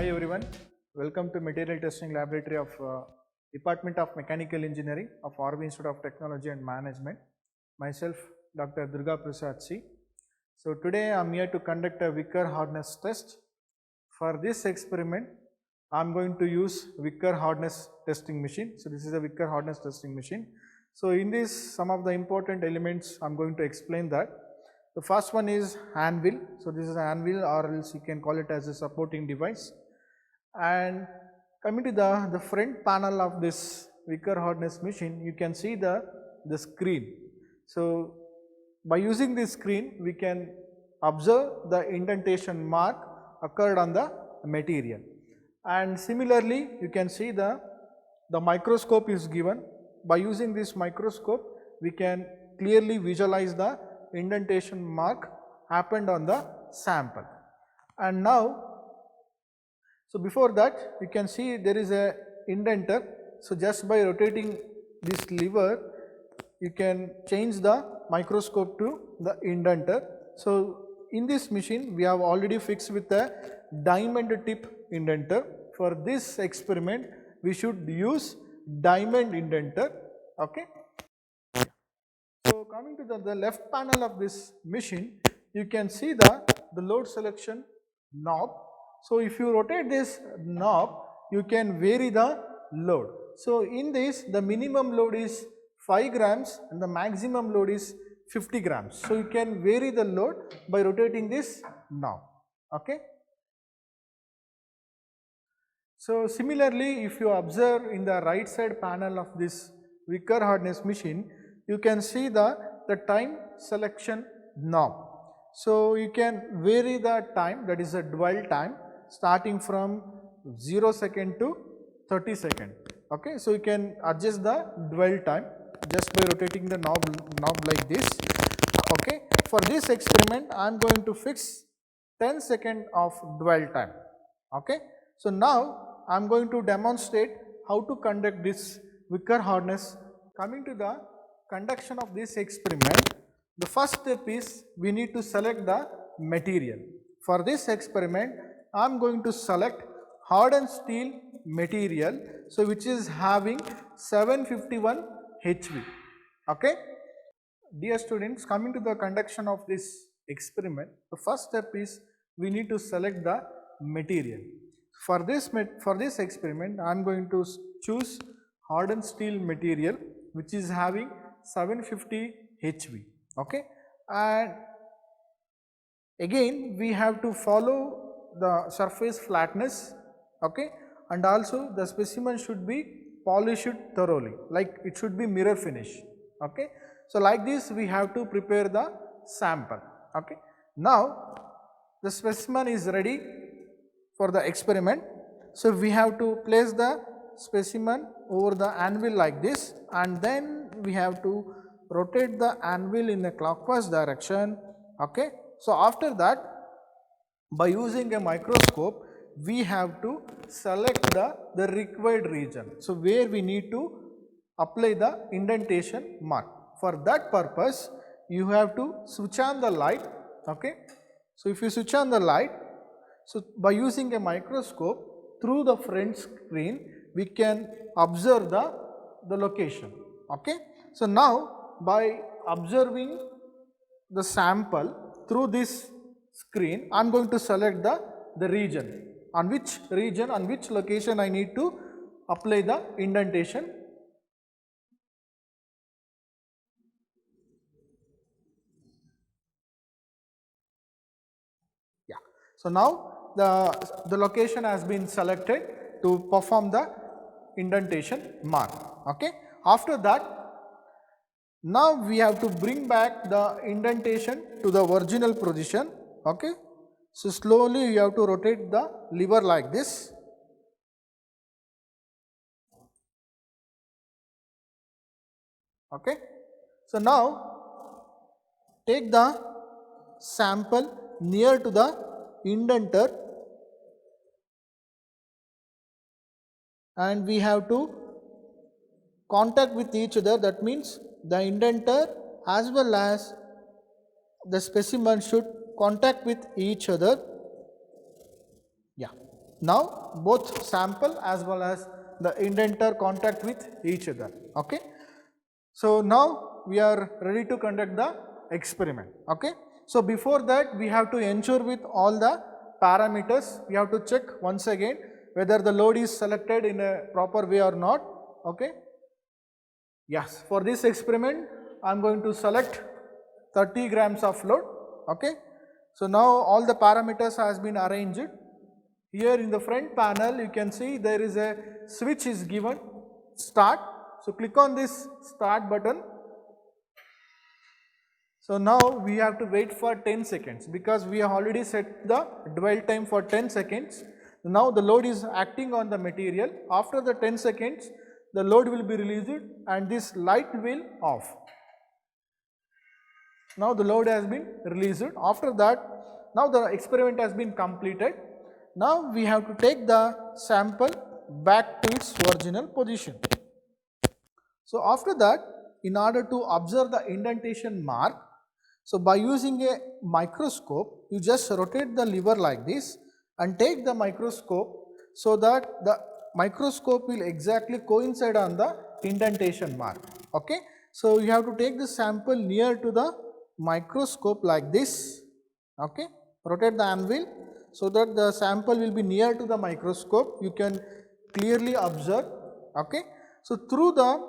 Hi everyone, welcome to Material Testing Laboratory of Department of Mechanical Engineering of Orvi Institute of Technology and Management. Myself, Dr. Durga Prasad C. So today I am here to conduct a Wicker hardness test. For this experiment, I am going to use Wicker hardness testing machine. So this is a Wicker hardness testing machine. So in this, some of the important elements I am going to explain that. The first one is anvil. So this is an anvil, or else you can call it as a supporting device. And coming to the front panel of this Wicker hardness machine, you can see the screen. So by using this screen, we can observe the indentation mark occurred on the material. And similarly, you can see the microscope is given. By using this microscope, we can clearly visualize the indentation mark happened on the sample. And now, so before that, you can see there is a indenter. So just by rotating this lever, you can change the microscope to the indenter. So in this machine, we have already fixed with a diamond tip indenter. For this experiment, we should use diamond indenter. Okay. So coming to the left panel of this machine, you can see the load selection knob. So if you rotate this knob, you can vary the load. So in this, the minimum load is 5 grams and the maximum load is 50 grams. So you can vary the load by rotating this knob. Okay. So similarly, if you observe in the right side panel of this Wicker hardness machine, you can see the time selection knob. So you can vary the time, that is a dwell time, starting from 0 second to 30 second. Okay, so you can adjust the dwell time just by rotating the knob like this. Okay, for this experiment, I am going to fix 10 second of dwell time. Okay, so now I am going to demonstrate how to conduct this Wicker hardness. Coming to the conduction of this experiment, the first step is we need to select the material. For this experiment, I am going to select hardened steel material, so which is having 751 HV. Okay. Dear students, coming to the conduction of this experiment, the first step is we need to select the material. For this experiment, I am going to choose hardened steel material which is having 750 HV. Okay, and again we have to follow the surface flatness. Okay, and also the specimen should be polished thoroughly, like it should be mirror finish. Okay, so like this we have to prepare the sample. Okay, now the specimen is ready for the experiment. So we have to place the specimen over the anvil like this, and then we have to rotate the anvil in a clockwise direction. Okay, so after that, by using a microscope, we have to select the required region. So where we need to apply the indentation mark. For that purpose, you have to switch on the light. Okay, so if you switch on the light, so by using a microscope through the front screen, we can observe the location. Okay, so now by observing the sample through this screen, I am going to select the region, on which location I need to apply the indentation. Yeah, so now the location has been selected to perform the indentation mark. Okay, after that, now we have to bring back the indentation to the original position. Okay, so slowly you have to rotate the lever like this. Okay, so now take the sample near to the indenter, and we have to contact with each other. That means the indenter as well as the specimen should contact with each other. Yeah. Now both sample as well as the indenter contact with each other. Okay. So now we are ready to conduct the experiment. Okay. So before that we have to ensure with all the parameters, we have to check once again whether the load is selected in a proper way or not. Okay. Yes, for this experiment I am going to select 30 grams of load. Okay. So now all the parameters has been arranged. Here in the front panel you can see there is a switch is given, start. So click on this start button. So now we have to wait for 10 seconds because we have already set the dwell time for 10 seconds. Now the load is acting on the material. After the 10 seconds the load will be released and this light will off. Now the load has been released. After that, now the experiment has been completed. Now we have to take the sample back to its original position. So after that, in order to observe the indentation mark, so by using a microscope, you just rotate the lever like this and take the microscope so that the microscope will exactly coincide on the indentation mark. Okay. So you have to take the sample near to the microscope like this. Okay. Rotate the anvil so that the sample will be near to the microscope. You can clearly observe. Okay. So through the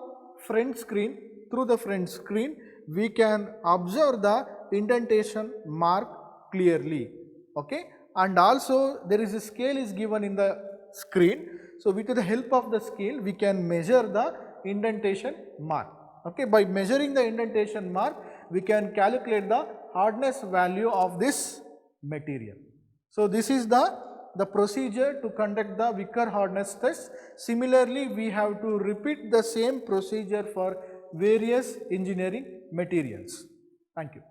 front screen, we can observe the indentation mark clearly. Okay. And also there is a scale is given in the screen. So with the help of the scale we can measure the indentation mark. Okay. By measuring the indentation mark we can calculate the hardness value of this material. So this is the procedure to conduct the Vickers hardness test. Similarly, we have to repeat the same procedure for various engineering materials. Thank you.